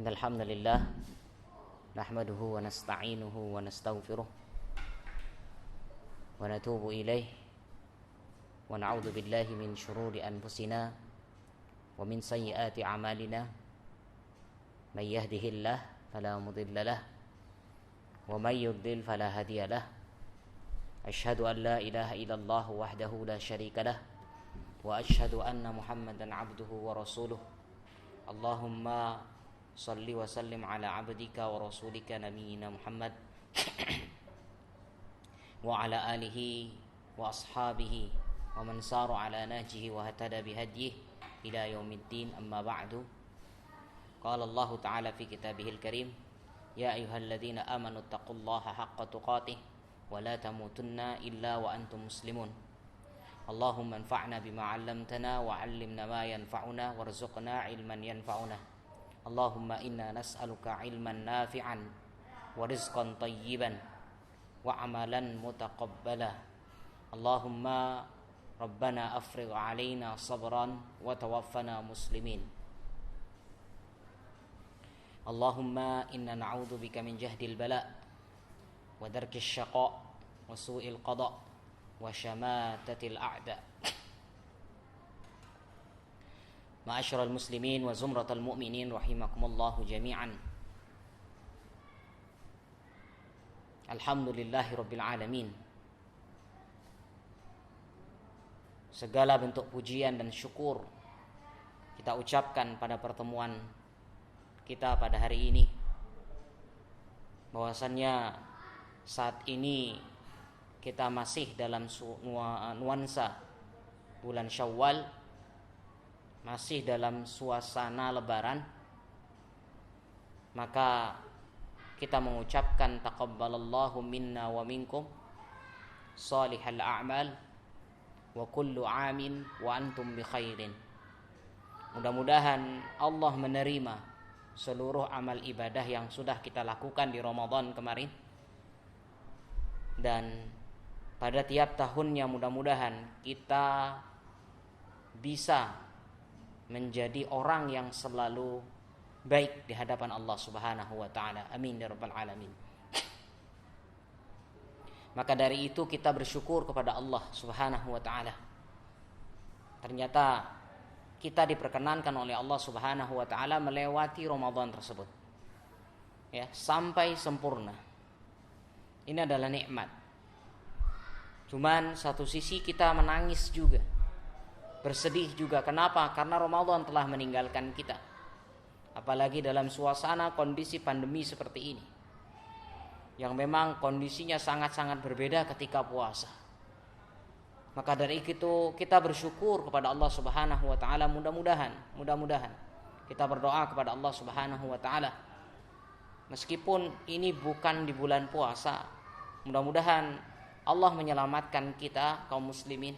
Innal hamdalillah nahmaduhu wa nasta'inuhu wa nastaghfiruh wa natubu ilaih wa na'udzu billahi min syururi anfusina wa min sayyiati a'malina may yahdihillah fala mudilla lah wa may yudlil fala hadiya lah. Asyhadu an la ilaha illallah wahdahu la syarika lah wa asyhadu anna Muhammadan abduhu wa rasuluh. Allahumma salli wa sallim ala abdika wa rasulika nabiyyina Muhammad wa ala alihi wa ashabihi wa man saru ala nahjihi wa hatada bihadyihi ila yaumiddin, amma ba'du. Qala Allah ta'ala fi kitabihil karim, ya ayyuhalladzina amanu taqullaha haqqa tuqatih wa la tamutunna illa wa antum muslimun. Allahumma anfa'na bima 'allamtana wa 'allimna ma yanfa'una warzuqna 'ilman yanfa'una. Allahumma inna nas'aluka 'ilman nafi'an wa rizqan tayyiban wa 'amalan mutaqabbala. Allahumma rabbana afrigh 'alaina sabran wa tawaffana muslimin. Allahumma inna na'udzubika min jahdil bala wa darkis syaqa wa su'il qada wa syamatatil a'da. Ma'asyiral muslimin wa zumratal mu'minin rahimakumullahu jami'an. Alhamdulillahi rabbil alamin. Segala bentuk pujian dan syukur kita ucapkan pada pertemuan kita pada hari ini, bahwasannya saat ini kita masih dalam nuansa bulan Syawal, masih dalam suasana lebaran, maka kita mengucapkan taqabbalallahu minna wa minkum salihal a'mal wa kullu amin wa antum bi khairin. Mudah-mudahan Allah menerima seluruh amal ibadah yang sudah kita lakukan di Ramadan kemarin, dan pada tiap tahunnya mudah-mudahan kita bisa menjadi orang yang selalu baik di hadapan Allah Subhanahu wa taala. Amin ya rabbal alamin. Maka dari itu kita bersyukur kepada Allah Subhanahu wa taala. Ternyata kita diperkenankan oleh Allah Subhanahu wa taala melewati Ramadan tersebut, ya, sampai sempurna. Ini adalah nikmat. Cuman satu sisi kita menangis juga, bersedih juga. Kenapa? Karena Ramadan telah meninggalkan kita. Apalagi dalam suasana kondisi pandemi seperti ini, yang memang kondisinya sangat-sangat berbeda ketika puasa. Maka dari itu kita bersyukur kepada Allah Subhanahu wa taala. Mudah-mudahan kita berdoa kepada Allah Subhanahu wa taala, meskipun ini bukan di bulan puasa, mudah-mudahan Allah menyelamatkan kita kaum muslimin.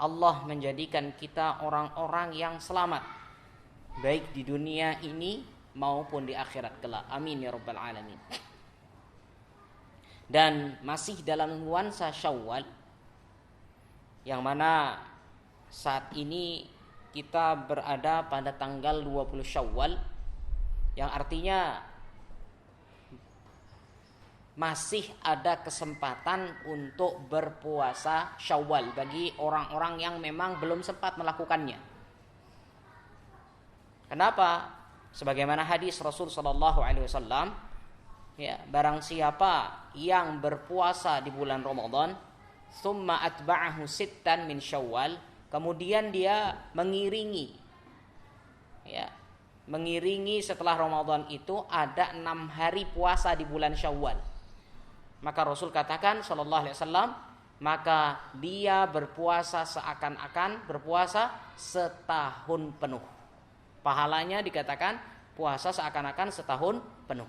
Allah menjadikan kita orang-orang yang selamat, baik di dunia ini maupun di akhirat kelak. Amin ya rabbal alamin. Dan masih dalam nuansa Syawal, yang mana saat ini kita berada pada tanggal 20 Syawal, yang artinya masih ada kesempatan untuk berpuasa Syawal bagi orang-orang yang memang belum sempat melakukannya. Kenapa? Sebagaimana hadis Rasul sallallahu alaihi wasallam, ya, barang siapa yang berpuasa di bulan Ramadan, summa atba'ahu sittan min Syawal, kemudian dia mengiringi setelah Ramadan itu ada 6 hari puasa di bulan Syawal, maka Rasul katakan sallallahu alaihi wasallam, maka dia berpuasa seakan-akan berpuasa setahun penuh. Pahalanya dikatakan puasa seakan-akan setahun penuh.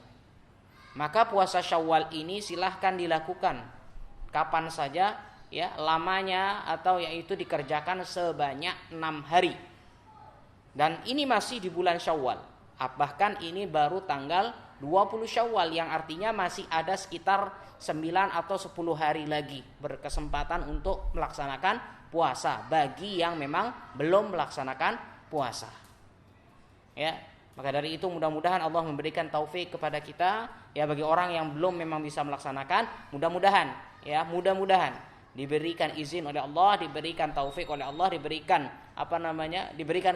Maka puasa Syawal ini silahkan dilakukan kapan saja, ya, lamanya, atau yaitu dikerjakan sebanyak 6 hari. Dan ini masih di bulan Syawal. Bahkan ini baru tanggal 20 Syawal, yang artinya masih ada sekitar 9 atau 10 hari lagi berkesempatan untuk melaksanakan puasa bagi yang memang belum melaksanakan puasa. Ya, Maka dari itu mudah-mudahan Allah memberikan taufik kepada kita, ya, bagi orang yang belum memang bisa melaksanakan, mudah-mudahan diberikan izin oleh Allah, diberikan taufik oleh Allah, diberikan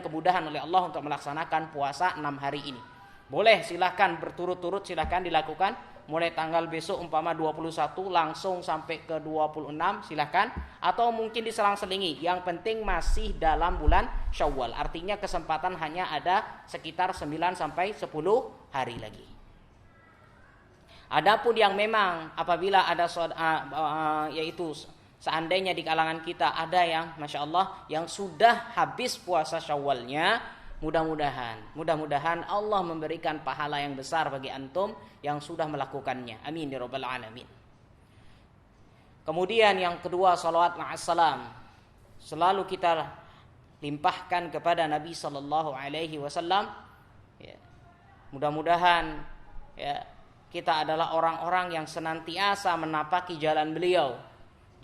kemudahan oleh Allah untuk melaksanakan puasa 6 hari ini. Boleh, silahkan berturut-turut, silahkan dilakukan mulai tanggal besok umpama 21 langsung sampai ke 26, silahkan, atau mungkin diselang-selingi. Yang penting masih dalam bulan Syawal. Artinya kesempatan hanya ada sekitar 9 sampai 10 hari lagi. Adapun yang memang apabila ada yaitu seandainya di kalangan kita ada yang Masya Allah yang sudah habis puasa Syawalnya, mudah-mudahan Allah memberikan pahala yang besar bagi antum yang sudah melakukannya. Amin ya rabbal alamin. Kemudian yang kedua, salawat ma'assalam selalu kita limpahkan kepada Nabi sallallahu alaihi wasallam. Ya. Mudah-mudahan, ya, kita adalah orang-orang yang senantiasa menapaki jalan beliau,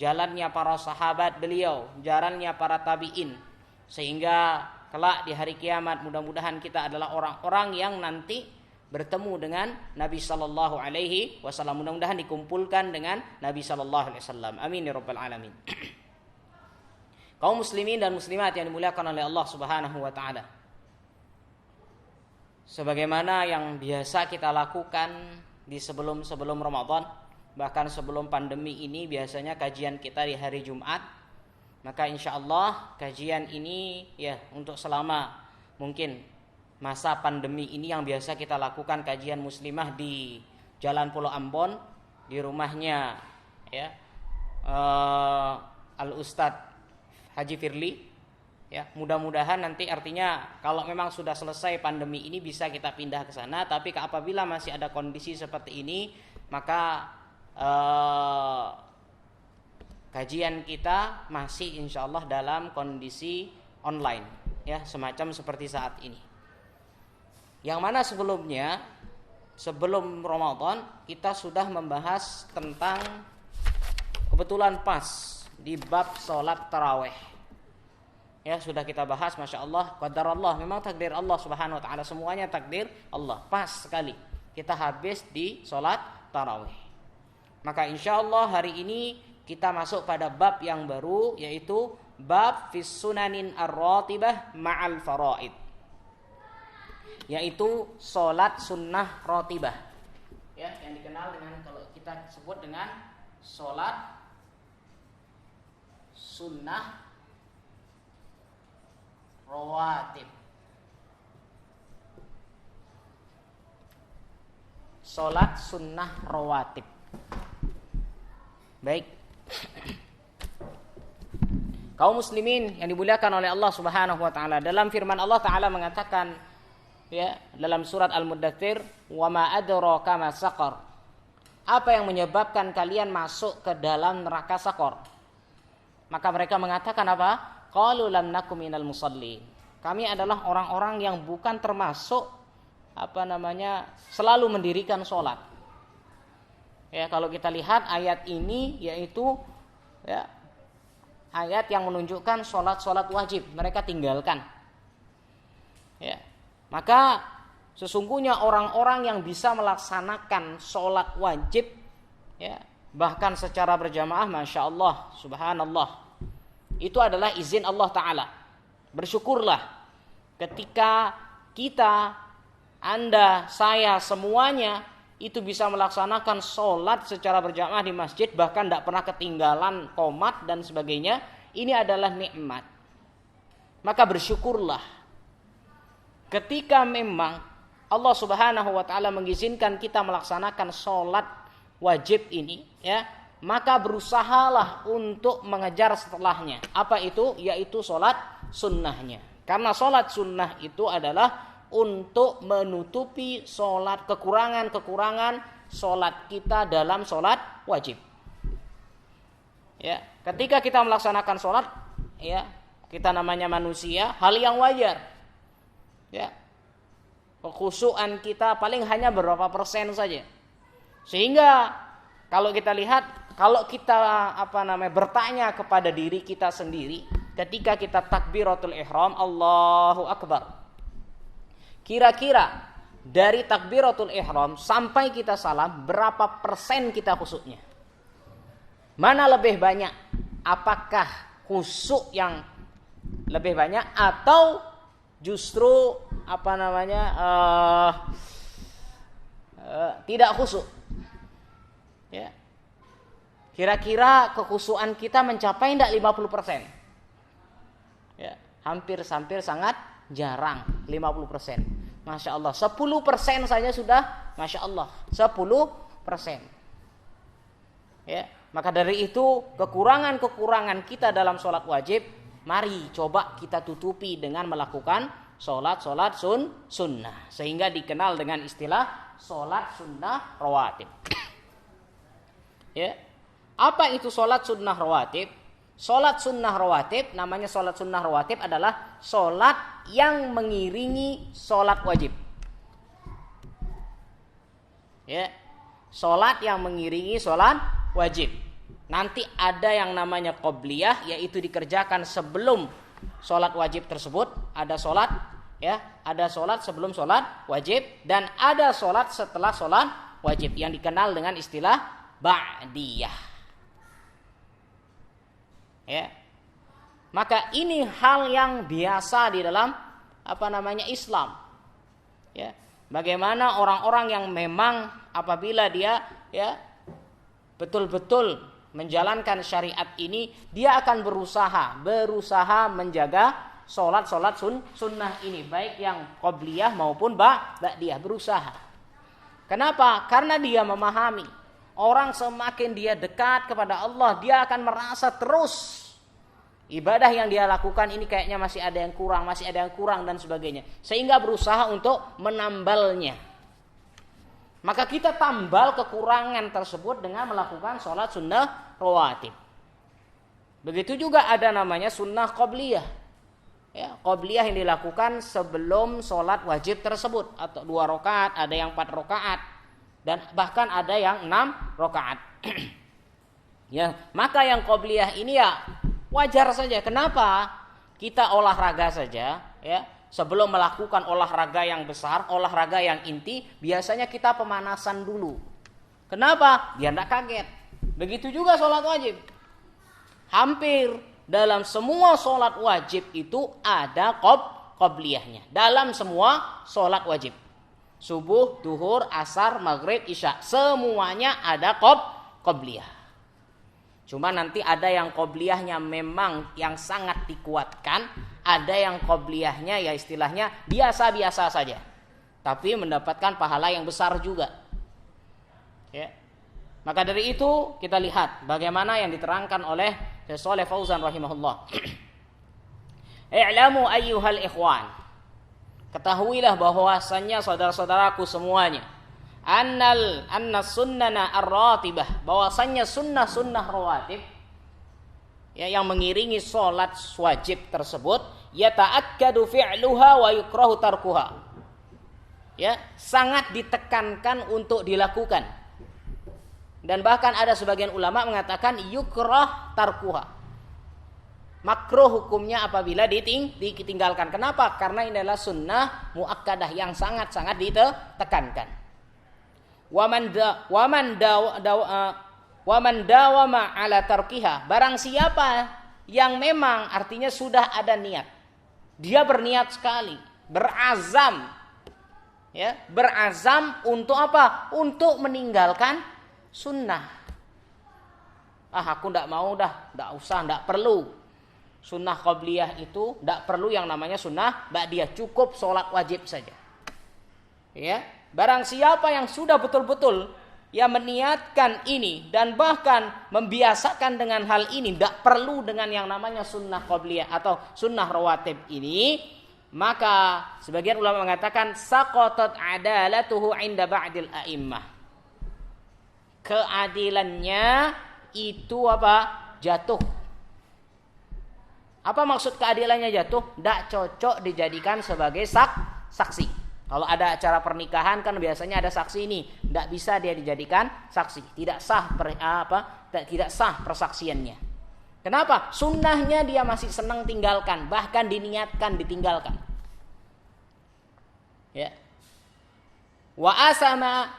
jalannya para sahabat beliau, jalannya para tabi'in, sehingga kelak di hari kiamat mudah-mudahan kita adalah orang-orang yang nanti bertemu dengan Nabi sallallahu alaihi wasallam. Mudah-mudahan dikumpulkan dengan Nabi sallallahu alaihi wasallam. Amin ya rabbal alamin. Kaum muslimin dan muslimat yang dimuliakan oleh Allah Subhanahu wa taala. Sebagaimana yang biasa kita lakukan di sebelum Ramadan, bahkan sebelum pandemi ini biasanya kajian kita di hari Jumat. Maka insya Allah kajian ini, ya, untuk selama mungkin masa pandemi ini yang biasa kita lakukan kajian muslimah di Jalan Pulau Ambon, di rumahnya, ya, Al Ustadz Haji Firly. Ya, mudah-mudahan nanti artinya kalau memang sudah selesai pandemi ini bisa kita pindah ke sana. Tapi apabila masih ada kondisi seperti ini, maka kajian kita masih insya Allah dalam kondisi online, ya, semacam seperti saat ini. Yang mana sebelum Ramadan kita sudah membahas tentang, kebetulan pas di bab sholat taraweh, ya, sudah kita bahas. Masya Allah, qadarullah, memang takdir Allah Subhanahu wa taala, semuanya takdir Allah. Pas sekali kita habis di sholat taraweh. Maka insya Allah hari ini kita masuk pada bab yang baru, yaitu bab fis sunanin ar-ratibah ma'al faraid, yaitu salat sunnah ratibah, ya, yang dikenal dengan, kalau kita sebut dengan salat sunnah rawatib. Salat sunnah rawatib. Baik. Kaum muslimin yang dimuliakan oleh Allah Subhanahu wa taala, dalam firman Allah taala mengatakan, ya, dalam surat Al-Muddatsir, "Wa ma adraka ma saqar." Apa yang menyebabkan kalian masuk ke dalam neraka Saqar? Maka mereka mengatakan apa? Qalu lam nakum minal musallin. Kami adalah orang-orang yang bukan termasuk selalu mendirikan sholat. Ya, kalau kita lihat ayat ini, yaitu, ya, ayat yang menunjukkan sholat wajib mereka tinggalkan. Ya, maka sesungguhnya orang-orang yang bisa melaksanakan sholat wajib, ya, bahkan secara berjamaah, masya Allah, subhanallah, itu adalah izin Allah Ta'ala. Bersyukurlah ketika kita, Anda, saya, semuanya itu bisa melaksanakan sholat secara berjamaah di masjid, bahkan tidak pernah ketinggalan qomat dan sebagainya. Ini adalah nikmat. Maka bersyukurlah ketika memang Allah Subhanahu wa taala mengizinkan kita melaksanakan sholat wajib ini, ya, maka berusahalah untuk mengejar setelahnya. Apa itu? Yaitu sholat sunnahnya. Karena sholat sunnah itu adalah untuk menutupi sholat kekurangan-kekurangan sholat kita dalam sholat wajib. Ya, ketika kita melaksanakan sholat, ya, kita namanya manusia, hal yang wajar. Ya, kekhusyuan kita paling hanya berapa persen saja. Sehingga kalau kita lihat, kalau kita bertanya kepada diri kita sendiri, ketika kita takbiratul ihram, Allahu Akbar, Kira-kira dari takbiratul ihram sampai kita salam berapa persen kita khusyuknya? Mana lebih banyak? Apakah khusyuk yang lebih banyak atau justru tidak khusyuk? Ya. Kira-kira kekhusyukan kita mencapai enggak 50%? Ya, hampir sangat jarang 50%. Masya Allah, 10% saja sudah Masya Allah, 10%. Ya, maka dari itu kekurangan-kekurangan kita dalam sholat wajib, mari coba kita tutupi dengan melakukan sholat sunnah, sehingga dikenal dengan istilah sholat sunnah rawatib. Ya, apa itu sholat sunnah rawatib? Sholat sunnah rawatib, namanya sholat sunnah rawatib adalah sholat yang mengiringi sholat wajib. Ya, sholat yang mengiringi sholat wajib. Nanti ada yang namanya qobliyah, yaitu dikerjakan sebelum sholat wajib tersebut. Ada sholat, ya, ada sholat sebelum sholat wajib, dan ada sholat setelah sholat wajib yang dikenal dengan istilah ba'diyah. Ya, maka ini hal yang biasa di dalam Islam. Ya, bagaimana orang-orang yang memang apabila dia ya betul-betul menjalankan syariat ini, dia akan berusaha menjaga sholat sunnah ini, baik yang qobliyah maupun ba'diyah, berusaha. Kenapa? Karena dia memahami orang semakin dia dekat kepada Allah, dia akan merasa terus ibadah yang dia lakukan ini kayaknya masih ada yang kurang dan sebagainya, sehingga berusaha untuk menambalnya. Maka kita tambal kekurangan tersebut dengan melakukan sholat sunnah rawatib. Begitu juga ada namanya sunnah qobliyah. Ya, qobliyah yang dilakukan sebelum sholat wajib tersebut, atau 2 rakaat, ada yang 4 rakaat, dan bahkan ada yang 6 rakaat. Ya, maka yang qobliyah ini ya wajar saja. Kenapa? Kita olahraga saja, ya. Sebelum melakukan olahraga yang besar, olahraga yang inti, biasanya kita pemanasan dulu. Kenapa? Biar tidak kaget. Begitu juga sholat wajib. Hampir dalam semua sholat wajib itu ada qobliyahnya. Dalam semua sholat wajib. Subuh, duhur, asar, maghrib, isya, semuanya ada qobliyah. Cuma nanti ada yang qobliyahnya memang yang sangat dikuatkan, ada yang qobliyahnya ya istilahnya biasa-biasa saja, tapi mendapatkan pahala yang besar juga. Ya. Maka dari itu kita lihat bagaimana yang diterangkan oleh Syekh Shalih Fauzan rahimahullah. I'lamu ayyuhal ikhwan, ketahuilah bahwasannya saudara-saudaraku semuanya, anna sunnana ar-ratibah, bahwasannya sunnah rawatib ya yang mengiringi sholat wajib tersebut, yata'akkadu fi'luha wa yukrahu tarkuha, ya sangat ditekankan untuk dilakukan, dan bahkan ada sebagian ulama mengatakan yukrah tarkuha, makruh hukumnya apabila ditinggalkan. Kenapa? Karena ini adalah sunnah muakkadah yang sangat-sangat ditekankan. Waman dawama ala tarkiha, barang siapa yang memang artinya sudah ada niat, dia berniat sekali, berazam, ya berazam untuk apa? Untuk meninggalkan sunnah. Aku tidak mau dah, tidak usah, tidak perlu sunnah qobliyah itu, tidak perlu yang namanya sunnah ba'diyah, cukup sholat wajib saja. Ya, barang siapa yang sudah betul-betul ya meniatkan ini dan bahkan membiasakan dengan hal ini, tidak perlu dengan yang namanya sunnah qobliyah atau sunnah rawatib ini, maka sebagian ulama mengatakan saqatat adalatuhu inda ba'dil a'immah, keadilannya itu apa? Jatuh. Apa maksud keadilannya jatuh? Tidak cocok dijadikan sebagai saksi. Kalau ada acara pernikahan kan biasanya ada saksi ini, tidak bisa dia dijadikan saksi, tidak sah tidak sah persaksiannya. Kenapa? Sunnahnya dia masih senang tinggalkan, bahkan diniatkan ditinggalkan. Ya. Wa asama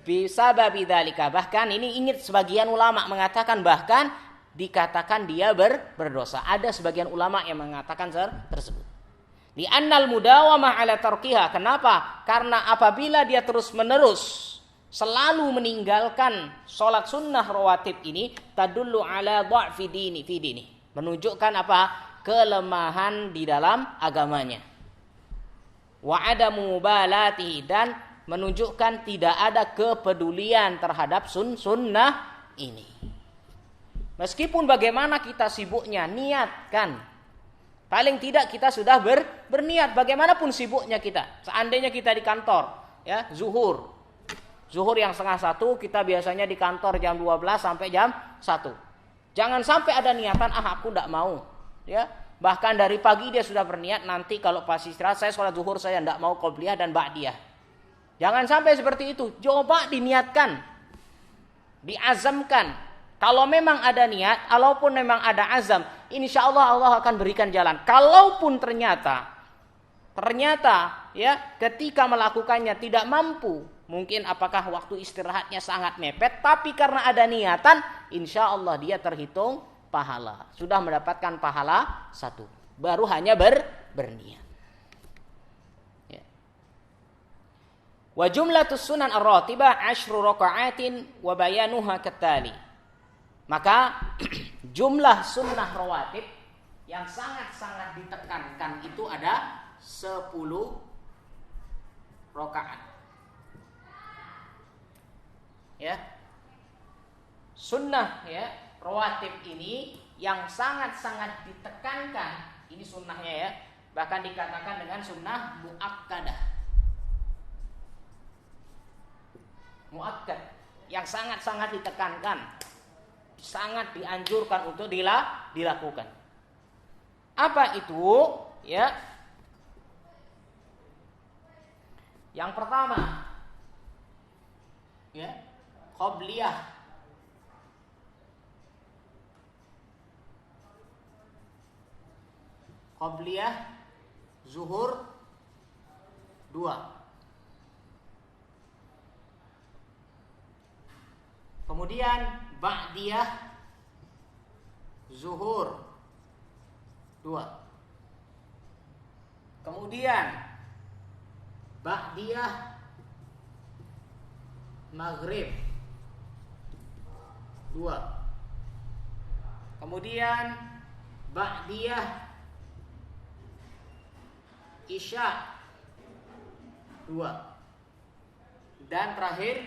bisababi dzalika. Bahkan ini ingat sebagian ulama mengatakan bahkan dikatakan dia berdosa. Ada sebagian ulama yang mengatakan tersebut. Li annal mudawamah ala tarkiha. Kenapa? Karena apabila dia terus-menerus selalu meninggalkan sholat sunnah rawatib ini, tadullu ala dha'fi dini fi dini. Menunjukkan apa? Kelemahan di dalam agamanya. Wa adamu mubalatihi, dan menunjukkan tidak ada kepedulian terhadap sunnah ini. Meskipun bagaimana kita sibuknya, niatkan. Paling tidak kita sudah berniat, bagaimanapun sibuknya kita. Seandainya kita di kantor, ya, zuhur yang 12:30, kita biasanya di kantor jam 12 sampai jam 1. Jangan sampai ada niatan, aku tidak mau. Ya, bahkan dari pagi dia sudah berniat, nanti kalau pas istirahat saya sholat zuhur, saya tidak mau qobliyah dan ba'diyah. Jangan sampai seperti itu. Coba diniatkan, diazamkan. Kalau memang ada niat, walaupun memang ada azam, insya Allah akan berikan jalan. Kalaupun ternyata ya ketika melakukannya tidak mampu, mungkin apakah waktu istirahatnya sangat mepet, tapi karena ada niatan, insya Allah dia terhitung pahala. Sudah mendapatkan pahala 1. Baru hanya berniat. Ya. Wa jumlatus sunan ar-ratibah 10 raka'atin wa bayanuha katali. Maka jumlah sunnah rawatib yang sangat-sangat ditekankan itu ada 10 rakaat. Ya. Sunnah ya, rawatib ini yang sangat-sangat ditekankan, ini sunnahnya ya, bahkan dikatakan dengan sunnah muakkadah. Muakkad yang sangat-sangat ditekankan, sangat dianjurkan untuk dilakukan. Apa itu? Ya. Yang pertama, ya, qobliyah. Qobliyah zuhur 2. Kemudian ba'diyah zuhur 2. Kemudian ba'diyah maghrib 2. Kemudian ba'diyah isya 2. Dan terakhir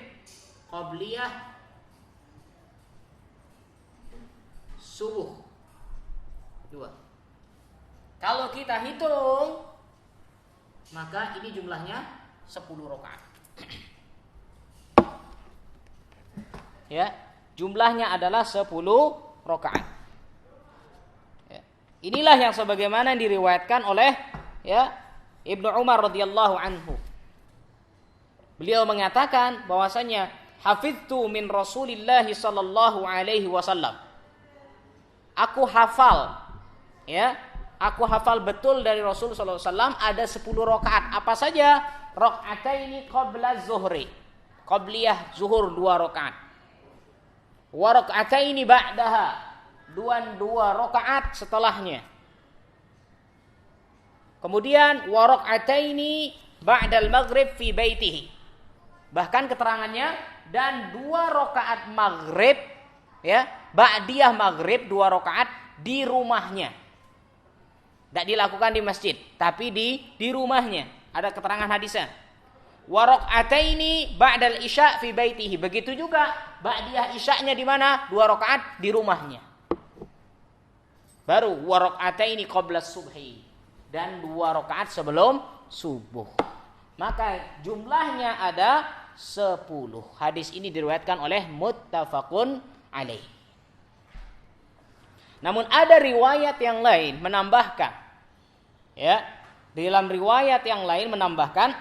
qobliyah subuh 2. Kalau kita hitung, maka ini jumlahnya 10 rakaat. Ya, jumlahnya adalah 10 rakaat. Ya. Inilah yang sebagaimana diriwayatkan oleh ya Ibnu Umar radhiyallahu anhu. Beliau mengatakan bahwasanya hafidtu min Rasulillah sallallahu alaihi wasallam. Aku hafal betul dari Rasul sallallahu alaihi wasallam ada 10 rakaat. Apa saja? Raka'ataini qabla zuhri. Qabliyah zuhur 2 rakaat. Wa raka'ataini ba'daha. 2 rakaat setelahnya. Kemudian wa raka'ataini ba'dal maghrib fi baitihi. Bahkan keterangannya dan 2 rakaat maghrib ya, ba'diyah maghrib 2 rakaat di rumahnya. Tidak dilakukan di masjid, tapi di rumahnya. Ada keterangan hadisnya. Wa raka'ataini ba'dal isya fi baitihi. Begitu juga ba'diyah isya'nya di mana? 2 rakaat di rumahnya. Baru wa raka'ataini qabla subhi, dan 2 rakaat sebelum subuh. Maka jumlahnya ada 10. Hadis ini diriwayatkan oleh muttafaqun alaih. Namun ada riwayat yang lain menambahkan, ya, di dalam riwayat yang lain menambahkan,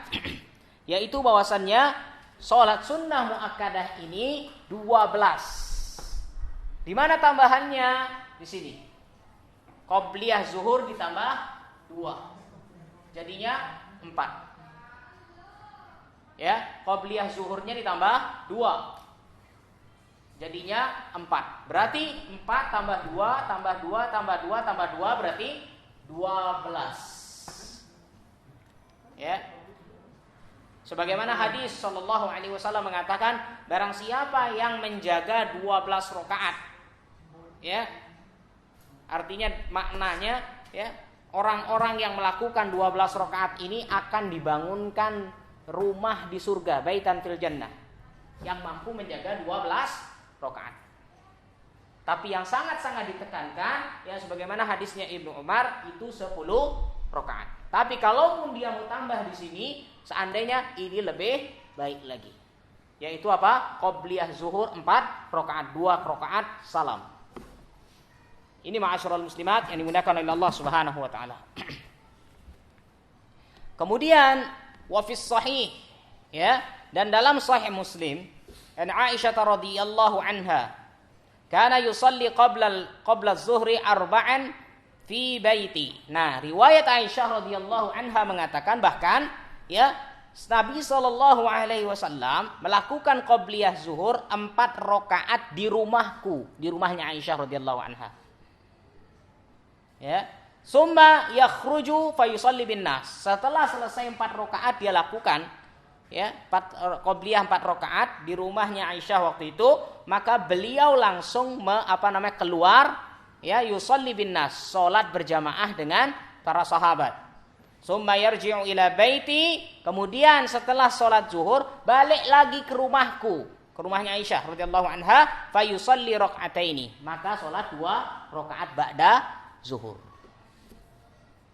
yaitu bahwasannya sholat sunnah muakkadah ini 12. Di mana tambahannya? Di sini. Qobliyah zuhur ditambah 2, jadinya 4. Ya, qobliyah zuhurnya ditambah 2. Jadinya 4. Berarti 4 tambah 2 tambah 2 tambah 2 tambah 2 berarti 12. Ya. Sebagaimana hadis sallallahu alaihi wasallam mengatakan, barang siapa yang menjaga 12 rakaat. Ya. Artinya maknanya ya, orang-orang yang melakukan 12 rakaat ini akan dibangunkan rumah di surga, baitan fil jannah, yang mampu menjaga 12 rakaat. Tapi yang sangat-sangat ditekankan ya, sebagaimana hadisnya Ibnu Umar itu 10 rakaat. Tapi kalaupun dia mau tambah di sini, seandainya ini lebih baik lagi. Yaitu apa? Qobliyah zuhur 4 rakaat, 2 rakaat salam. Ini ma'asyiral muslimat yang dimuliakan oleh Allah Subhanahu wa taala. Kemudian wa fis sahih ya, dan dalam sahih Muslim, an Aisyah radhiyallahu anha kana yusalli qabla az-zuhri arba'an fi baiti. Nah, riwayat Aisyah radhiyallahu anha mengatakan bahkan ya, Nabi sallallahu alaihi wasallam melakukan qabliyah zuhur 4 rakaat di rumahku, di rumahnya Aisyah radhiyallahu anha. Ya, summa yakhruju fayusalli bin nas. Setelah selesai 4 rakaat dia lakukan ya, qobliyah 4 rakaat di rumahnya Aisyah waktu itu, maka beliau langsung keluar ya, yusalli bin nas, salat berjamaah dengan para sahabat. Summa yarji'u ila baiti, kemudian setelah salat zuhur balik lagi ke rumahku, ke rumahnya Aisyah radhiyallahu anha, fayusalli raka'ataini, maka salat 2 rakaat ba'da zuhur.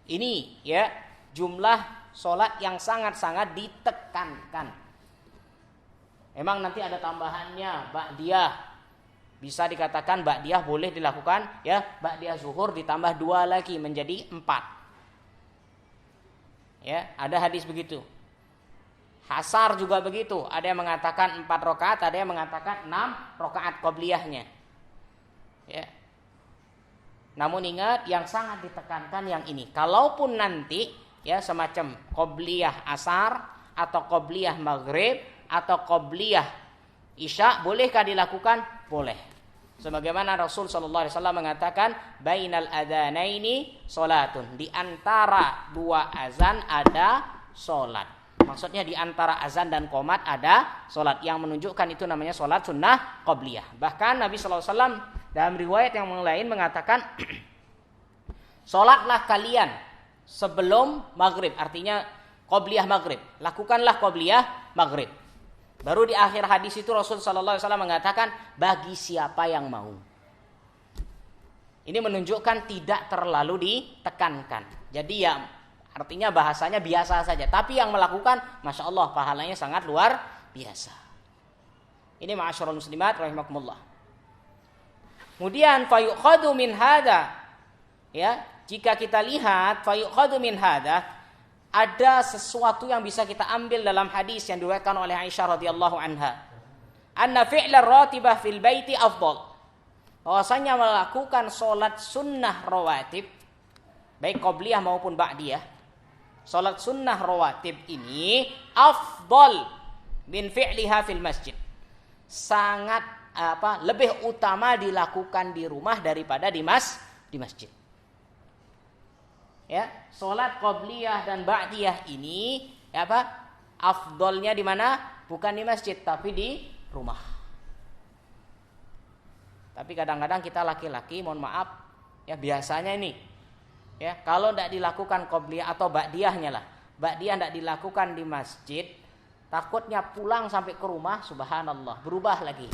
Ini ya, jumlah salat yang sangat-sangat ditekankan. Emang nanti ada tambahannya ba'diyah. Bisa dikatakan ba'diyah boleh dilakukan ya, ba'diyah zuhur ditambah 2 lagi menjadi 4. Ya, ada hadis begitu. Asar juga begitu. Ada yang mengatakan 4 rakaat, ada yang mengatakan 6 rakaat qobliyahnya. Ya. Namun ingat, yang sangat ditekankan yang ini. Kalaupun nanti ya semacam qobliyah asar atau qobliyah maghrib atau qobliyah isya, bolehkah dilakukan? Boleh. Sebagaimana Rasul sallallahu alaihi wasallam mengatakan, bainal adzanaini salatun, di antara 2 azan ada salat. Maksudnya di antara azan dan qomat ada salat, yang menunjukkan itu namanya salat sunnah qobliyah. Bahkan Nabi sallallahu alaihi wasallam dalam riwayat yang lain mengatakan, salatlah kalian sebelum maghrib, artinya qobliyah maghrib. Lakukanlah qobliyah maghrib. Baru di akhir hadis itu Rasul sallallahu alaihi wasallam mengatakan, bagi siapa yang mau. Ini menunjukkan tidak terlalu ditekankan. Jadi ya artinya bahasanya biasa saja. Tapi yang melakukan, masya Allah, pahalanya sangat luar biasa. Ini ma'asyiral muslimat rahimakumullah. Kemudian fayukhadu min hada, ya, jika kita lihat fayukhadu min hada, ada sesuatu yang bisa kita ambil dalam hadis yang diriwayatkan oleh Aisyah radhiyallahu anha. Anna fi'la ratibah fil baiti afdal. Bahwasanya melakukan salat sunnah rawatib, baik qobliyah maupun ba'diyah, salat sunnah rawatib ini afdal min fi'liha fil masjid. Sangat lebih utama dilakukan di rumah daripada di masjid. Ya, salat qobliyah dan ba'diyah ini ya afdolnya di mana? Bukan di masjid tapi di rumah. Tapi kadang-kadang kita laki-laki, mohon maaf ya, biasanya ini ya, kalau tidak dilakukan qobliyah atau ba'diyahnya lah, ba'diyah tidak dilakukan di masjid, takutnya pulang sampai ke rumah, subhanallah, berubah lagi.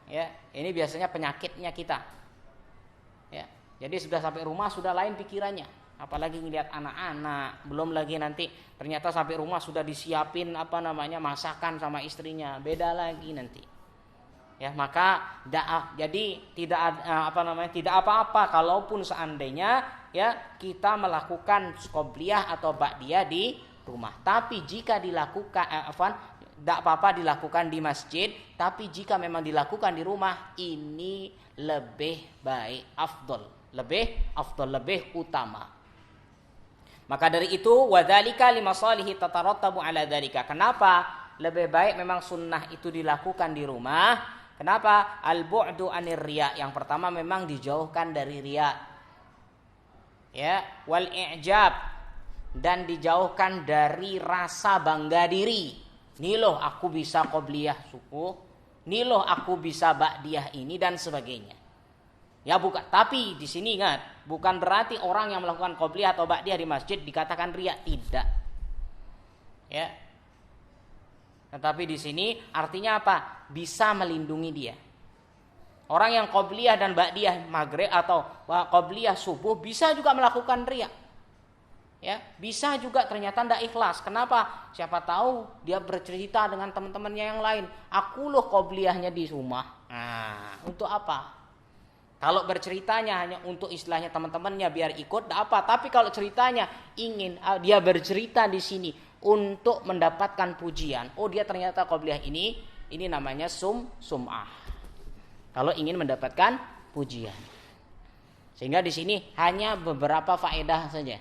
Ya, ini biasanya penyakitnya kita. Ya, jadi sudah sampai rumah sudah lain pikirannya, apalagi ngelihat anak-anak, belum lagi nanti ternyata sampai rumah sudah disiapin masakan sama istrinya, beda lagi nanti. Ya, maka jadi tidak apa-apa kalaupun seandainya ya kita melakukan qobliyah atau ba'diyah di rumah. Tapi jika dilakukan tidak apa-apa dilakukan di masjid, tapi jika memang dilakukan di rumah, ini lebih baik, lebih utama. Maka dari itu wadzalika limasalihi tatarattabu ala dzalika. Kenapa lebih baik memang sunnah itu dilakukan di rumah? Kenapa? Al-bu'du anir riya. Yang pertama memang dijauhkan dari riya. Ya, wal i'jab, dan dijauhkan dari rasa bangga diri. Nih loh aku bisa qobliyah subuh, nih loh aku bisa ba'diyah ini dan sebagainya. Ya bukan, tapi di sini ingat, bukan berarti orang yang melakukan qobliyah atau ba'diyah di masjid dikatakan riya, tidak. Ya. Tetapi di sini artinya apa? Bisa melindungi dia. Orang yang qobliyah dan ba'diyah maghrib atau qobliyah subuh bisa juga melakukan riya. Ya, bisa juga ternyata tidak ikhlas. Kenapa? Siapa tahu dia bercerita dengan teman-temannya yang lain. Aku loh qobliyahnya di rumah. Nah, untuk apa? Kalau berceritanya hanya untuk istilahnya teman-temannya biar ikut, tidak apa. Tapi kalau ceritanya ingin dia bercerita di sini untuk mendapatkan pujian. Oh, dia ternyata qobliyah ini namanya sum'ah. Kalau ingin mendapatkan pujian. Sehingga di sini hanya beberapa faedah saja.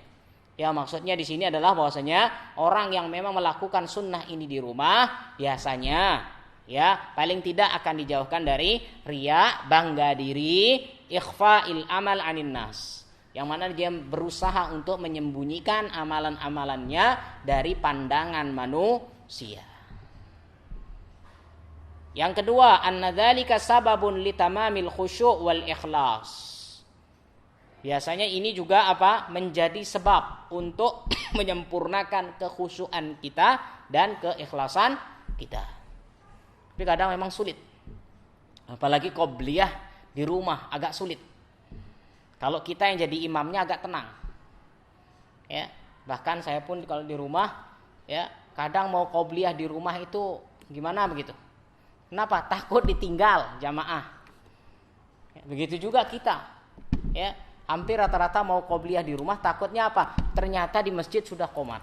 Ya, maksudnya di sini adalah bahwasanya orang yang memang melakukan sunnah ini di rumah biasanya ya paling tidak akan dijauhkan dari riya, bangga diri, ikhfa'il amal anin nas. Yang mana dia berusaha untuk menyembunyikan amalan-amalannya dari pandangan manusia. Yang kedua, annadzalika sababun litamamil khusyu' wal ikhlas. Biasanya ini juga apa? Menjadi sebab untuk menyempurnakan kekhusyuan kita dan keikhlasan kita. Tapi kadang memang sulit. Apalagi qobliyah di rumah agak sulit. Kalau kita yang jadi imamnya agak tenang. Ya, bahkan saya pun kalau di rumah ya, kadang mau qobliyah di rumah itu gimana begitu? Kenapa? Takut ditinggal jamaah. Ya, begitu juga kita. Ya, hampir rata-rata mau qobliyah di rumah takutnya apa? Ternyata di masjid sudah qomat.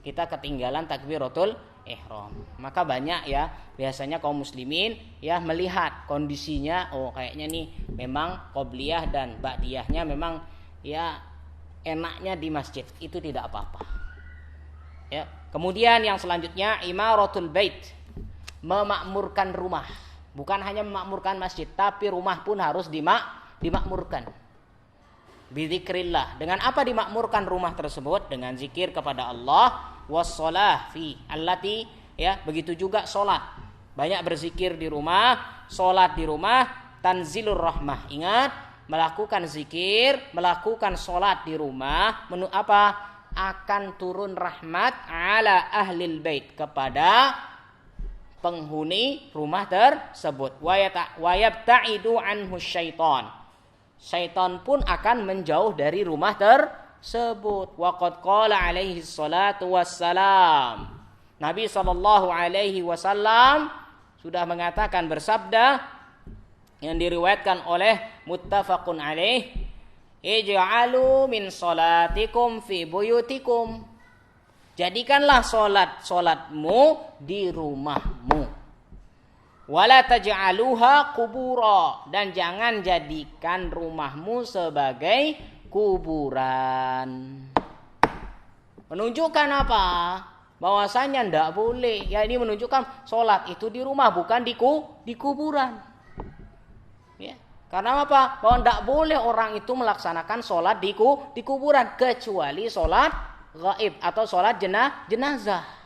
Kita ketinggalan takbiratul ihram. Maka banyak ya biasanya kaum muslimin ya melihat kondisinya, oh kayaknya nih memang qobliyah dan ba'diyahnya memang ya enaknya di masjid. Itu tidak apa-apa. Ya. Kemudian yang selanjutnya imaratul bait, memakmurkan rumah. Bukan hanya memakmurkan masjid, tapi rumah pun harus dimakmurkan. Bidzikrillah. Dengan apa dimakmurkan rumah tersebut? Dengan zikir kepada Allah, wassalah fi allati, ya, begitu juga salat. Banyak berzikir di rumah, salat di rumah, tanzilur rahmah. Ingat, melakukan zikir, melakukan salat di rumah, akan turun rahmat ala ahlil bait, kepada penghuni rumah tersebut. Wa yabta'idu anhu syaitan. Syaitan pun akan menjauh dari rumah tersebut. Wa qad qala alaihi salatu wassalam. Nabi sallallahu alaihi wasallam sudah mengatakan, bersabda yang diriwayatkan oleh muttafaqun alaih, ij'alu min salatikum fi buyutikum. Jadikanlah salatmu di rumahmu. Wala taj'aluha qubura, dan jangan jadikan rumahmu sebagai kuburan. Menunjukkan apa? Bahwasanya tidak boleh. Ya, ini menunjukkan salat itu di rumah, bukan di kuburan. Ya. Karena apa? Bahwa tidak boleh orang itu melaksanakan salat di kuburan, kecuali salat gaib atau salat jenazah.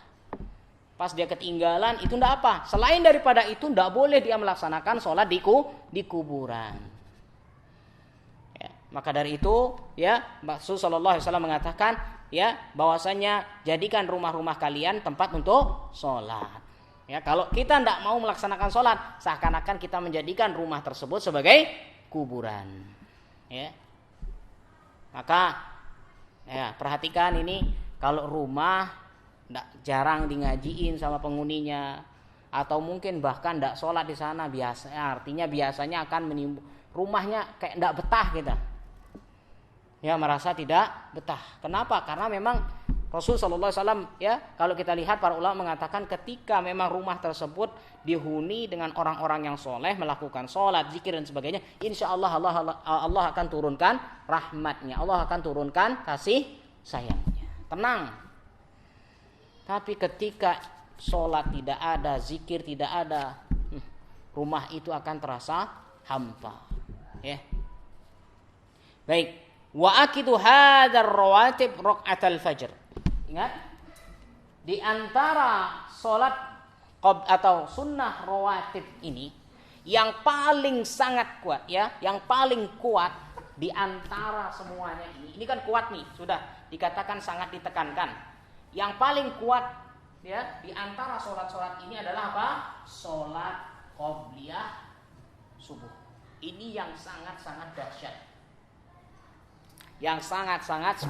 Pas dia ketinggalan itu tidak apa. Selain daripada itu tidak boleh dia melaksanakan sholat di kuburan. Ya, maka dari itu ya Rasul sallallahu alaihi wasallam mengatakan ya bahwasanya jadikan rumah-rumah kalian tempat untuk sholat. Ya, kalau kita tidak mau melaksanakan sholat, seakan-akan kita menjadikan rumah tersebut sebagai kuburan. Ya. Maka ya perhatikan ini, kalau rumah jarang ngajiin sama penghuninya, atau mungkin bahkan tidak sholat di sana, artinya biasanya akan rumahnya kayak tidak betah kita, ya, merasa tidak betah. Kenapa? Karena memang Rasul sallallahu alaihi wasallam ya, kalau kita lihat para ulama mengatakan ketika memang rumah tersebut dihuni dengan orang-orang yang soleh, melakukan sholat, zikir dan sebagainya, insya Allah Allah akan turunkan rahmatnya, Allah akan turunkan kasih sayangnya. Tenang. Tapi ketika sholat tidak ada, zikir tidak ada, rumah itu akan terasa hampa. Ya. Baik. Wa akidu hadzal rawatib raq'atal fajr. Ingat, di antara sholat atau sunnah rawatib ini yang paling sangat kuat, ya, yang paling kuat di antara semuanya ini kan kuat nih, sudah dikatakan sangat ditekankan. Yang paling kuat, ya, di antara sholat-sholat ini adalah apa? Sholat qobliyah subuh. Ini yang sangat-sangat dahsyat, yang sangat-sangat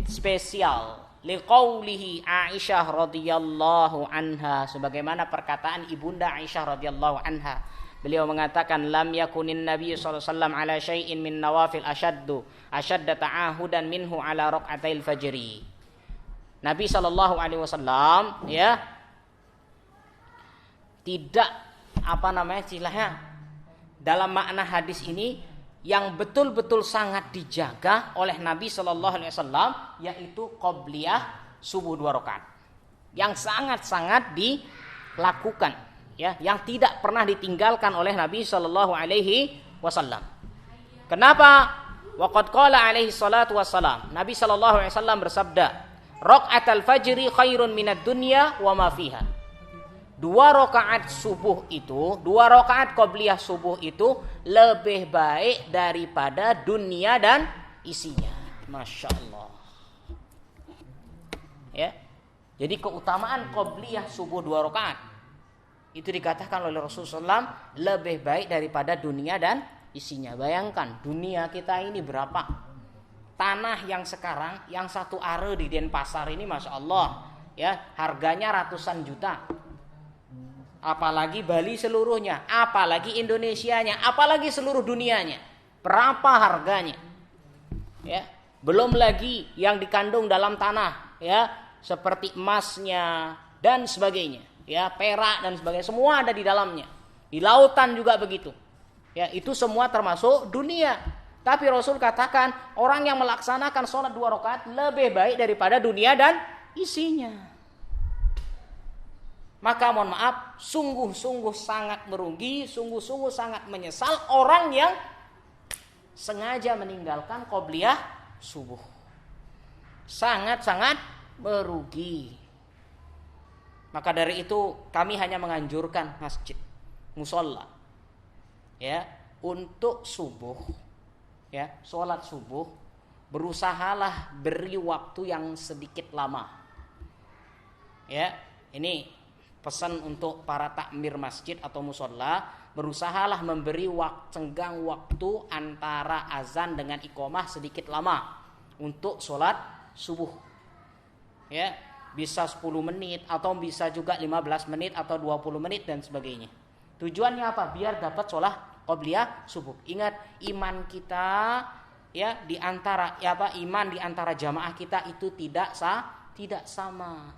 spesial. Liqaulihi Aisyah radhiyallahu anha, sebagaimana perkataan ibunda Aisyah radhiyallahu anha. Beliau mengatakan, lam yakunin nabiy sallallahu alaihi wasallam ala syai'in min nawafil ashadda ta'ahudan minhu ala raq'atil fajri. Nabi sallallahu alaihi wasallam, ya, tidak istilahnya dalam makna hadis ini yang betul-betul sangat dijaga oleh Nabi sallallahu alaihi wasallam, yaitu qobliyah subuh 2 rakaat. Yang sangat-sangat dilakukan, ya, yang tidak pernah ditinggalkan oleh Nabi sallallahu alaihi wasallam. Kenapa? Waqad qala alaihi salatu wassalam. Nabi sallallahu alaihi wasallam bersabda, "Raq'atul fajri khairun minad dunya wa ma fiha." 2 rakaat subuh itu, 2 rakaat qobliyah subuh itu lebih baik daripada dunia dan isinya. Masya Allah. Ya. Jadi keutamaan qobliyah subuh 2 rakaat itu dikatakan oleh Rasulullah SAW lebih baik daripada dunia dan isinya. Bayangkan dunia kita ini berapa? Tanah yang sekarang, yang 1 are di Denpasar ini, Masya Allah, ya, harganya ratusan juta. Apalagi Bali seluruhnya, apalagi Indonesianya, apalagi seluruh dunianya. Berapa harganya? Ya, belum lagi yang dikandung dalam tanah, ya, seperti emasnya dan sebagainya, ya, perak dan sebagainya, semua ada di dalamnya. Di lautan juga begitu. Ya, itu semua termasuk dunia. Tapi Rasul katakan, orang yang melaksanakan sholat 2 rakaat lebih baik daripada dunia dan isinya. Maka mohon maaf, sungguh-sungguh sangat merugi, sungguh-sungguh sangat menyesal orang yang sengaja meninggalkan qobliyah subuh. Sangat-sangat merugi. Maka dari itu kami hanya menganjurkan masjid, musola, ya, untuk subuh, ya, sholat subuh, berusahalah beri waktu yang sedikit lama. Ya, ini pesan untuk para takmir masjid atau musola, berusahalah memberi senggang waktu antara azan dengan iqamah sedikit lama untuk sholat subuh. Ya, bisa 10 menit atau bisa juga 15 menit atau 20 menit dan sebagainya. Tujuannya apa? Biar dapat sholat qobliyah subuh. Ingat, iman kita, ya, di antara, ya, iman di antara jamaah kita itu tidak sama.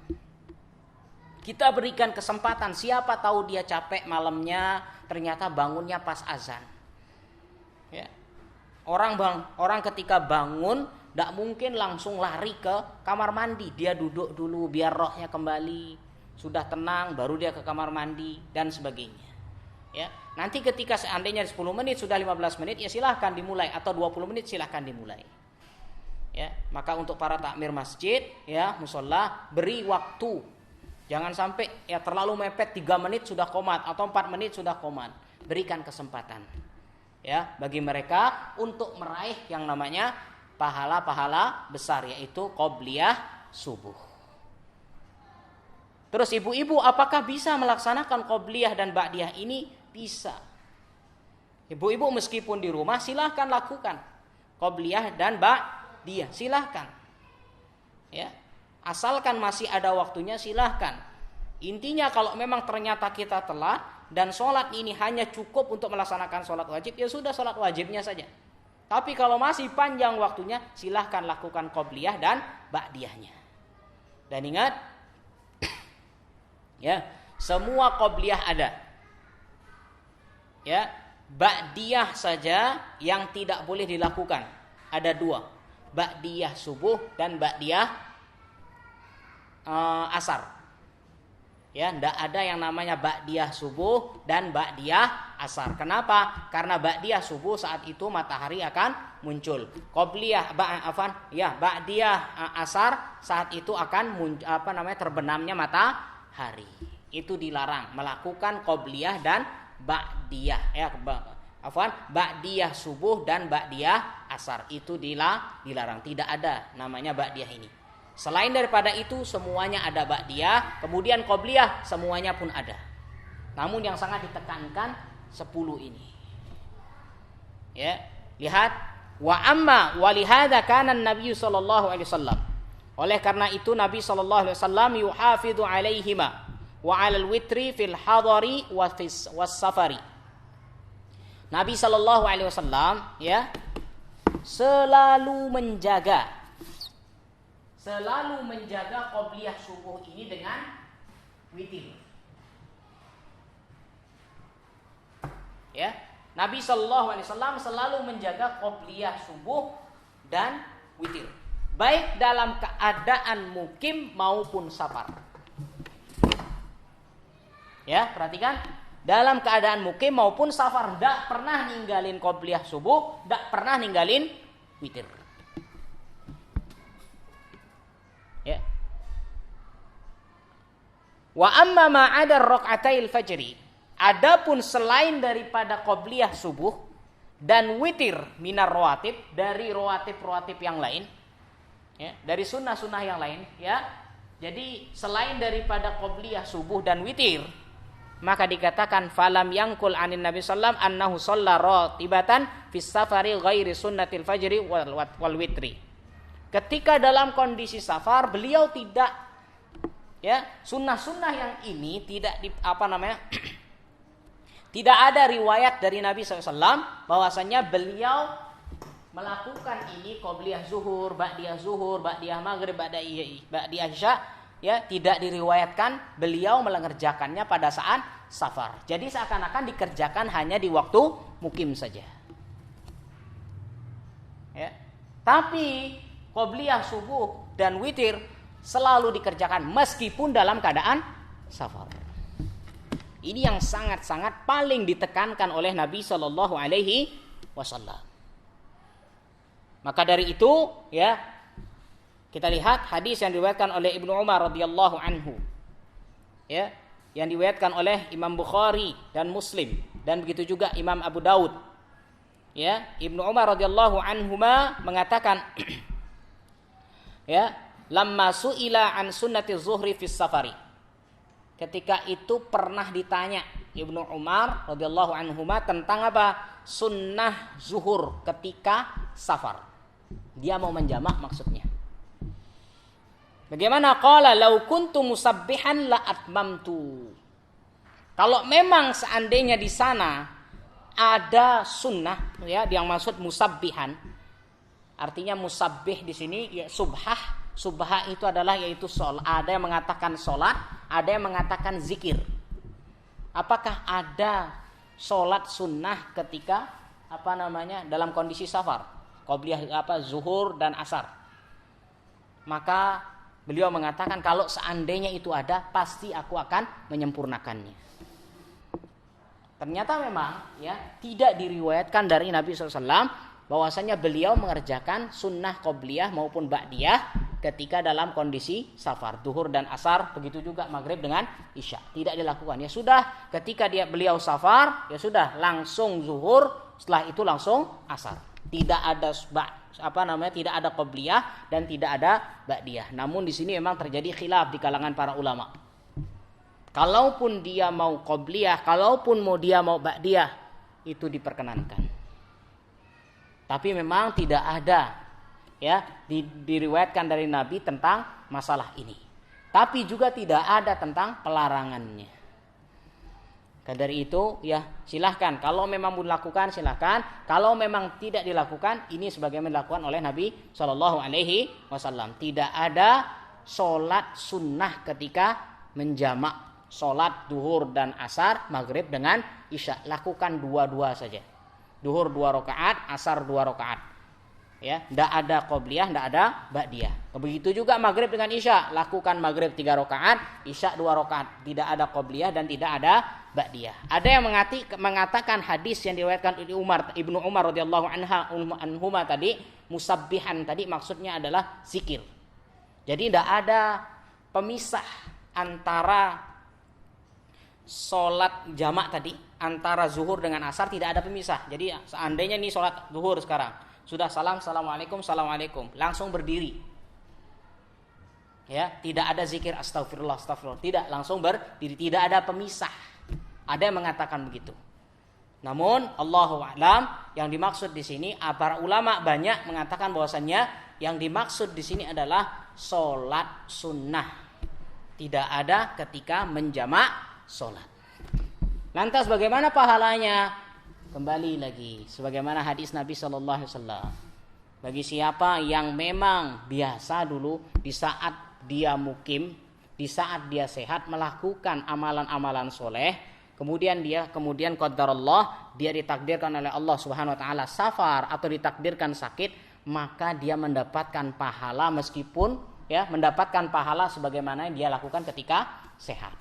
Kita berikan kesempatan, siapa tahu dia capek malamnya, ternyata bangunnya pas azan. Ya. Orang ketika bangun tidak mungkin langsung lari ke kamar mandi, dia duduk dulu biar rohnya kembali, sudah tenang baru dia ke kamar mandi dan sebagainya. Ya. Nanti ketika seandainya 10 menit sudah 15 menit, ya silahkan dimulai, atau 20 menit silahkan dimulai. Ya, maka untuk para takmir masjid, ya, musola, beri waktu. Jangan sampai ya terlalu mepet, 3 menit sudah qomat atau 4 menit sudah qomat. Berikan kesempatan, ya, bagi mereka untuk meraih yang namanya pahala-pahala besar, yaitu qobliyah subuh. Terus ibu-ibu, apakah bisa melaksanakan qobliyah dan ba'diyah ini? Bisa. Ibu-ibu meskipun di rumah silahkan lakukan qobliyah dan ba'diyah, silahkan. Ya. Asalkan masih ada waktunya, silahkan. Intinya kalau memang ternyata kita telat dan sholat ini hanya cukup untuk melaksanakan sholat wajib, ya sudah sholat wajibnya saja. Tapi kalau masih panjang waktunya, silahkan lakukan qobliyah dan ba'diyahnya. Dan ingat, ya, semua qobliyah ada. Ya, ba'diyah saja yang tidak boleh dilakukan. Ada 2. ba'diyah subuh dan ba'diyah asar. Ya, tidak ada yang namanya ba'diyah subuh dan ba'diyah asar. Kenapa? Karena ba'diyah subuh saat itu matahari akan muncul. Qobliyah ba'diyah asar saat itu akan terbenamnya matahari. Itu dilarang melakukan qobliyah dan ba'diyah. Ba'diyah subuh dan ba'diyah asar itu dilarang. Tidak ada namanya ba'diyah ini. Selain daripada itu semuanya ada ba'diyah, kemudian qobliyah semuanya pun ada. Namun yang sangat ditekankan 10 ini. Ya, lihat wa amma walihada kana Nabi sallallahu alaihi wasallam. Oleh karena itu Nabi sallallahu alaihi wasallam yuhafidhu alaihima wa 'alal witri fil hadari was safari. Nabi sallallahu alaihi wasallam ya selalu menjaga qobliyah subuh ini dengan witir. Ya, Nabi sallallahu alaihi wasallam selalu menjaga qobliyah subuh dan witir, baik dalam keadaan mukim maupun safar. Ya, perhatikan, dalam keadaan mukim maupun safar tidak pernah ninggalin qobliyah subuh, tidak pernah ninggalin witir. Ya. Wa amma ma'ada raka'atil fajri. Adapun selain daripada qobliyah subuh dan witir minar rawatib, dari rawatib yang lain, ya, dari sunnah-sunnah yang lain, ya. Jadi selain daripada qobliyah subuh dan witir, maka dikatakan falam yangkul anin Nabi sallam annahu shalla ratibatan fis safari ghairi sunnatil fajri wal witri. Ketika dalam kondisi safar beliau tidak, ya, sunnah-sunnah yang ini tidak tidak ada riwayat dari Nabi SAW bahwasanya beliau melakukan ini qobliyah zuhur, ba'diyah maghrib, ba'diyah isya, ya, tidak diriwayatkan beliau mengerjakannya pada saat safar. Jadi seakan-akan dikerjakan hanya di waktu mukim saja. Ya. Tapi qobliyah subuh dan witir selalu dikerjakan meskipun dalam keadaan safar. Ini yang sangat-sangat paling ditekankan oleh Nabi Shallallahu Alaihi Wasallam. Maka dari itu, ya, kita lihat hadis yang diriwayatkan oleh Ibnu Umar radhiyallahu anhu, ya, yang diriwayatkan oleh Imam Bukhari dan Muslim, dan begitu juga Imam Abu Daud. Ya, Ibnu Umar radhiyallahu anhuma mengatakan, ya, lamma su'ila an sunnati zuhri fis safari. Ketika itu pernah ditanya Ibnu Umar radhiyallahu anhuma tentang apa? Sunnah zuhur ketika safar. Dia mau menjamak maksudnya. Bagaimana? Qala law kuntu musabbihan la atmamtu. Kalau memang seandainya di sana ada sunnah, ya, yang maksud musabbihan, artinya musabbih di sini ya subhah. Subhah itu adalah yaitu sholat. Ada yang mengatakan sholat, ada yang mengatakan zikir. Apakah ada sholat sunnah ketika dalam kondisi safar? Qobliyah zuhur dan asar. Maka beliau mengatakan kalau seandainya itu ada, pasti aku akan menyempurnakannya. Ternyata memang, ya, tidak diriwayatkan dari Nabi SAW bahwasanya beliau mengerjakan sunnah qobliyah maupun ba'diyah ketika dalam kondisi safar, duhur dan asar, begitu juga maghrib dengan isya, tidak dilakukan. Ya sudah, ketika beliau safar, ya sudah langsung zuhur, setelah itu langsung asar. Tidak ada tidak ada qobliyah dan tidak ada ba'diyah. Namun di sini memang terjadi khilaf di kalangan para ulama. Kalaupun dia mau qobliyah, kalaupun dia mau ba'diyah, itu diperkenankan. Tapi memang tidak ada, ya, diriwayatkan dari Nabi tentang masalah ini. Tapi juga tidak ada tentang pelarangannya. Dari itu, ya, silahkan. Kalau memang mau dilakukan, silahkan. Kalau memang tidak dilakukan, ini sebagaimana dilakukan oleh Nabi Shallallahu Alaihi Wasallam. Tidak ada sholat sunnah ketika menjamak sholat duhur dan asar, maghrib dengan isya. Lakukan dua-dua saja. Duhur 2 rakaat, asar 2 rakaat. Ya, tidak ada qobliyah, tidak ada ba'diyah. Begitu juga maghrib dengan isya, lakukan maghrib 3 rakaat, isya 2 rakaat, tidak ada qobliyah dan tidak ada ba'diyah. Ada yang mengatakan hadis yang diriwayatkan oleh Ibnu Umar radhiyallahu anhuma tadi, musabbihan tadi maksudnya adalah zikir. Jadi tidak ada pemisah antara sholat jamak tadi, antara zuhur dengan asar tidak ada pemisah. Jadi seandainya nih sholat zuhur sekarang, sudah assalamualaikum, langsung berdiri. Ya, tidak ada zikir astagfirullah, tidak, langsung berdiri, tidak ada pemisah. Ada yang mengatakan begitu. Namun Allahu a'lam, yang dimaksud di sini para ulama banyak mengatakan bahwasannya yang dimaksud di sini adalah sholat sunnah. Tidak ada ketika menjamak sholat. Lantas bagaimana pahalanya? Kembali lagi sebagaimana hadis Nabi sallallahu alaihi wasallam. Bagi siapa yang memang biasa dulu di saat dia mukim, di saat dia sehat melakukan amalan-amalan soleh, kemudian qadarullah dia ditakdirkan oleh Allah Subhanahu wa taala safar atau ditakdirkan sakit, maka dia mendapatkan pahala meskipun mendapatkan pahala sebagaimana yang dia lakukan ketika sehat.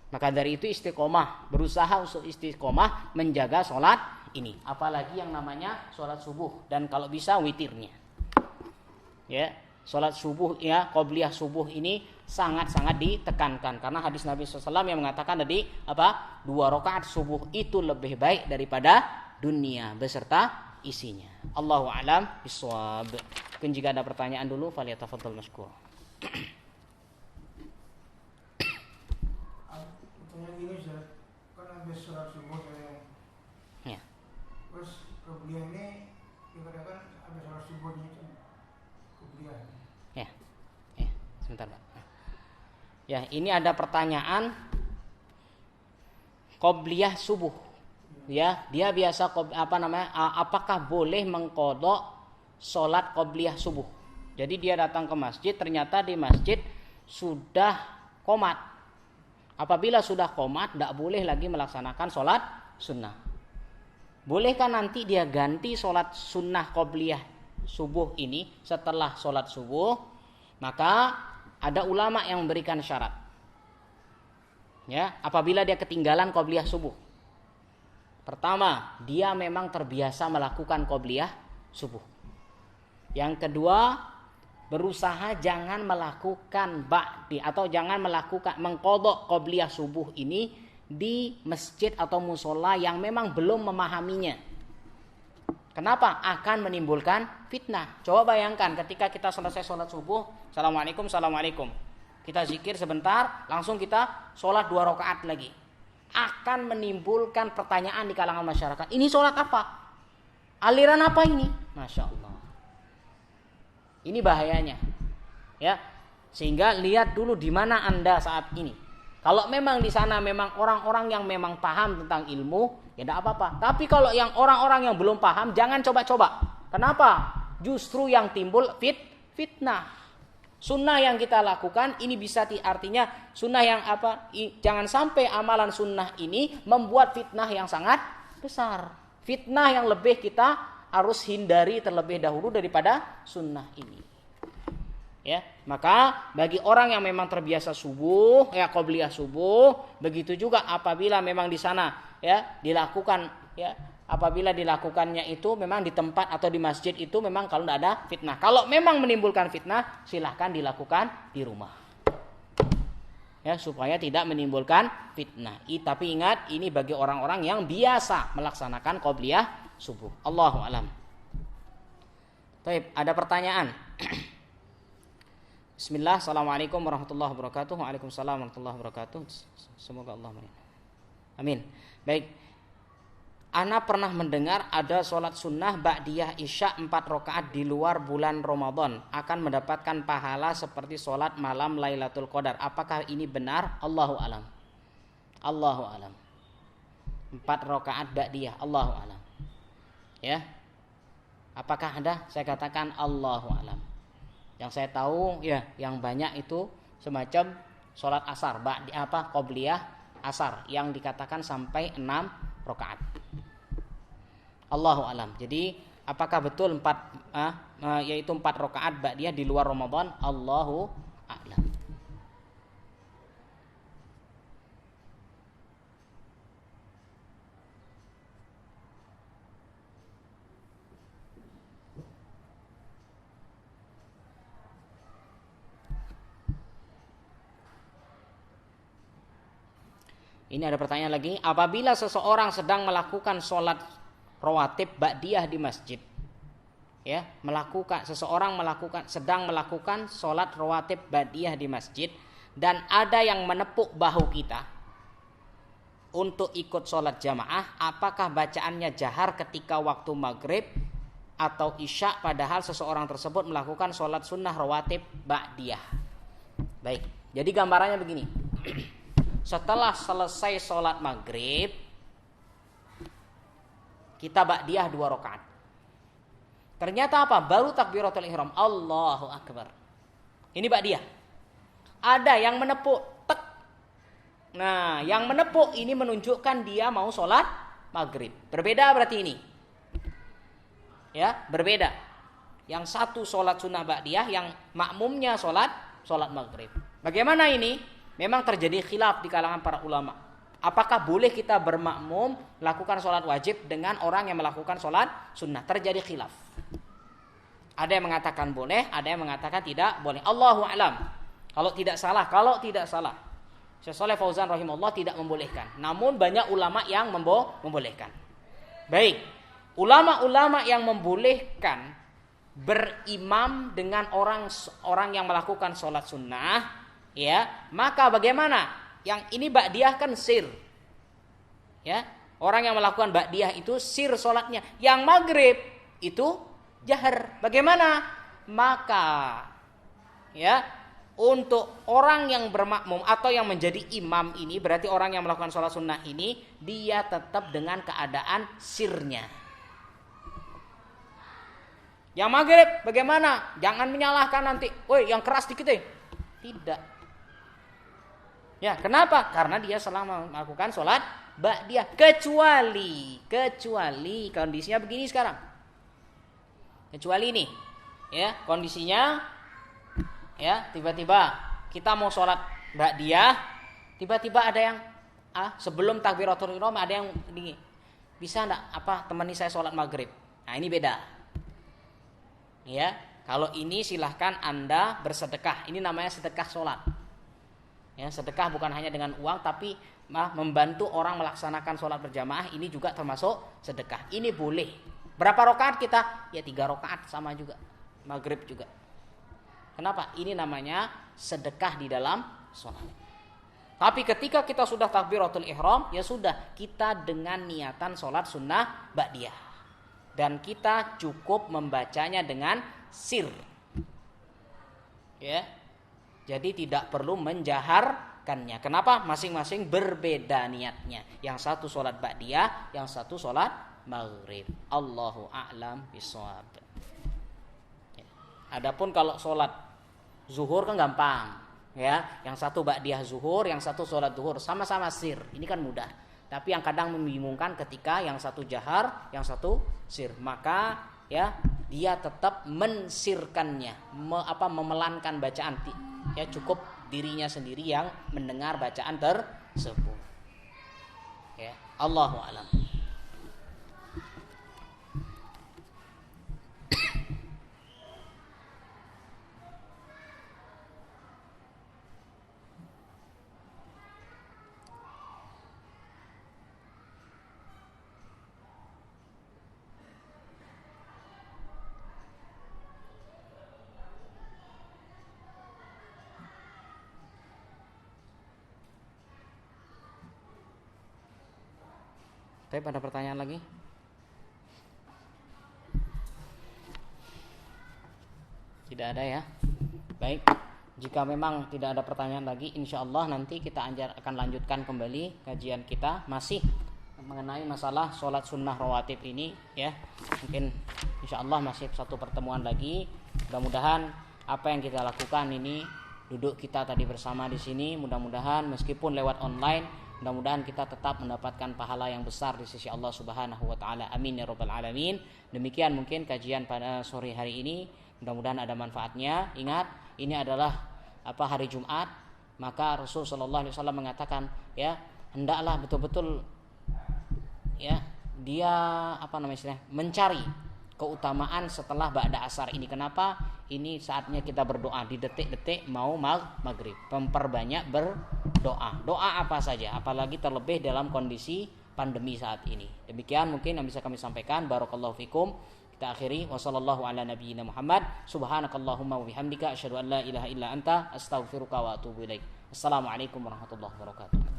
Maka dari itu istiqomah, berusaha untuk istiqomah menjaga sholat ini. Apalagi yang namanya sholat subuh dan kalau bisa witirnya. Ya, sholat subuh qobliyah subuh ini sangat-sangat ditekankan karena hadis Nabi SAW yang mengatakan tadi 2 rakaat subuh itu lebih baik daripada dunia beserta isinya. Allahu a'lam bishawab. Mungkin jika ada pertanyaan dulu, falyatafadhal mashkur. Ini kan habis sholat subuh ya. Terus qobliyah ini dikatakan habis sholat subuh itu qobliyah. Ya, sebentar Pak. Ya, ini ada pertanyaan qobliyah subuh. Ya, dia biasa apakah boleh mengqadha sholat qobliyah subuh? Jadi dia datang ke masjid, ternyata di masjid sudah qomat. Apabila sudah qomat, tidak boleh lagi melaksanakan sholat sunnah. Bolehkah nanti dia ganti sholat sunnah qobliyah subuh ini setelah sholat subuh? Maka ada ulama yang memberikan syarat. Ya, apabila dia ketinggalan qobliyah subuh. Pertama, dia memang terbiasa melakukan qobliyah subuh. Yang kedua, berusaha jangan melakukan ba'di atau jangan mengqadha qobliyah subuh ini di masjid atau musola yang memang belum memahaminya. Kenapa? Akan menimbulkan fitnah. Coba bayangkan ketika kita selesai sholat subuh, assalamualaikum, kita zikir sebentar, langsung kita sholat 2 rakaat lagi. Akan menimbulkan pertanyaan di kalangan masyarakat. Ini sholat apa? Aliran apa ini? Masya Allah. Ini bahayanya, ya. Sehingga lihat dulu di mana Anda saat ini. Kalau memang di sana memang orang-orang yang memang paham tentang ilmu, ya tidak apa-apa. Tapi kalau yang orang-orang yang belum paham, jangan coba-coba. Kenapa? Justru yang timbul fitnah. Sunnah yang kita lakukan ini bisa artinya sunnah yang jangan sampai amalan sunnah ini membuat fitnah yang sangat besar. Fitnah yang lebih kita harus hindari terlebih dahulu daripada sunnah ini. Ya, maka bagi orang yang memang terbiasa subuh, qobliyah subuh, begitu juga apabila memang di sana dilakukan, apabila dilakukannya itu memang di tempat atau di masjid itu memang kalau tidak ada fitnah. Kalau memang menimbulkan fitnah, silahkan dilakukan di rumah. Ya, supaya tidak menimbulkan fitnah. Tapi ingat, ini bagi orang-orang yang biasa melaksanakan qobliyah subuh. Allahu a'lam. Baik, ada pertanyaan. Bismillah, assalamualaikum warahmatullahi wabarakatuh. Waalaikumsalam warahmatullahi wabarakatuh. Semoga Allah meridhai. Amin. Baik. Ana pernah mendengar ada sholat sunnah ba'diyah isya 4 rakaat di luar bulan Ramadan akan mendapatkan pahala seperti sholat malam Lailatul Qadar. Apakah ini benar? Allahu a'lam. Allahu a'lam. 4 rakaat ba'diyah. Allahu a'lam. Ya. Apakah ada? Saya katakan Allahu a'lam. Yang saya tahu yang banyak itu semacam sholat asar, qobliyah asar yang dikatakan sampai 6 rakaat. Allahu a'lam. Jadi Apakah betul yaitu 4 rakaat ba'diyah di luar Ramadan? Allahu a'lam. Ini ada pertanyaan lagi, apabila seseorang sedang melakukan sholat rawatib ba'diyah di masjid, ya, sedang melakukan sholat rawatib ba'diyah di masjid, dan ada yang menepuk bahu kita untuk ikut sholat jamaah, apakah bacaannya jahar ketika waktu maghrib atau isya, padahal seseorang tersebut melakukan sholat sunnah rawatib ba'diyah? Baik, jadi gambarannya begini. Setelah selesai sholat maghrib, kita ba'diyah 2 rakaat. Ternyata apa? Baru takbiratul ihram, Allahu akbar. Ini ba'diyah. Ada yang menepuk, tek. Nah, yang menepuk ini menunjukkan dia mau sholat maghrib. Berbeda berarti ini. Ya, berbeda. Yang satu sholat sunnah ba'diyah, yang makmumnya sholat maghrib. Bagaimana ini? Memang terjadi khilaf di kalangan para ulama. Apakah boleh kita bermakmum melakukan sholat wajib dengan orang yang melakukan sholat sunnah? Terjadi khilaf. Ada yang mengatakan boleh, ada yang mengatakan tidak boleh. Allahu a'lam. Kalau tidak salah, Syekh Shalih Fauzan rahimahullah tidak membolehkan. Namun banyak ulama yang membolehkan. Baik, ulama-ulama yang membolehkan berimam dengan orang yang melakukan sholat sunnah, ya, maka bagaimana? Yang ini ba'diyah kan sir. Ya, orang yang melakukan ba'diyah itu sir sholatnya. Yang maghrib itu jahar. Bagaimana? Maka ya, untuk orang yang bermakmum atau yang menjadi imam ini, berarti orang yang melakukan sholat sunnah ini, dia tetap dengan keadaan sirnya. Yang maghrib bagaimana? Jangan menyalahkan nanti, woi yang keras dikit deh. Tidak. Ya, kenapa? Karena dia selama melakukan sholat ba'diyah, kecuali kondisinya begini sekarang. Kecuali ini, ya, kondisinya, ya, tiba-tiba kita mau sholat ba'diyah, tiba-tiba ada yang sebelum takbiratul ihram ada yang bisa enggak temani saya sholat maghrib. Nah, ini beda. Ya, kalau ini silahkan Anda bersedekah. Ini namanya sedekah sholat. Ya, sedekah bukan hanya dengan uang, tapi membantu orang melaksanakan sholat berjamaah, ini juga termasuk sedekah. Ini boleh. Berapa rakaat kita? Ya 3 rakaat, sama juga. Maghrib juga. Kenapa? Ini namanya sedekah di dalam sholat. Tapi ketika kita sudah takbiratul ihram, ya sudah, kita dengan niatan sholat sunnah ba'diyah. Dan kita cukup membacanya dengan sir. Ya. Jadi tidak perlu menjaharkannya. Kenapa? Masing-masing berbeda niatnya. Yang satu sholat ba'diyah, yang satu sholat maghrib. Allahu a'lam bishawab. Ya. Adapun kalau sholat zuhur kan gampang. Ya, yang satu ba'diyah zuhur, yang satu sholat zuhur, sama-sama sir. Ini kan mudah. Tapi yang kadang membingungkan ketika yang satu jahar, yang satu sir. Maka ya, dia tetap mensirkannya, memelankan bacaan. Ya, cukup dirinya sendiri yang mendengar bacaan tersebut. Ya, Allahu a'lam. Tapi ada pertanyaan lagi? Tidak ada ya. Baik, jika memang tidak ada pertanyaan lagi, insya Allah nanti kita akan lanjutkan kembali kajian kita masih mengenai masalah sholat sunnah rawatib ini ya. Mungkin insya Allah masih satu pertemuan lagi. Mudah-mudahan apa yang kita lakukan ini duduk kita tadi bersama di sini. Mudah-mudahan meskipun lewat online, mudah-mudahan kita tetap mendapatkan pahala yang besar di sisi Allah Subhanahu wa taala. Amin ya rabbal alamin. Demikian mungkin kajian pada sore hari ini. Mudah-mudahan ada manfaatnya. Ingat, ini adalah hari Jumat, maka Rasul sallallahu alaihi wasallam mengatakan, ya, hendaklah betul-betul ya dia mencari keutamaan setelah ba'da asar ini. Kenapa? Ini saatnya kita berdoa di detik-detik mau maghrib. Memperbanyak berdoa. Doa apa saja, apalagi terlebih dalam kondisi pandemi saat ini. Demikian mungkin yang bisa kami sampaikan. Barakallahu fikum. Kita akhiri. Wassallallahu ala nabiyyina Muhammad. Subhanakallahumma wa bihamdika asyhadu an la ilaha illa anta astaghfiruka wa atubu ilaik. Assalamualaikum warahmatullahi wabarakatuh.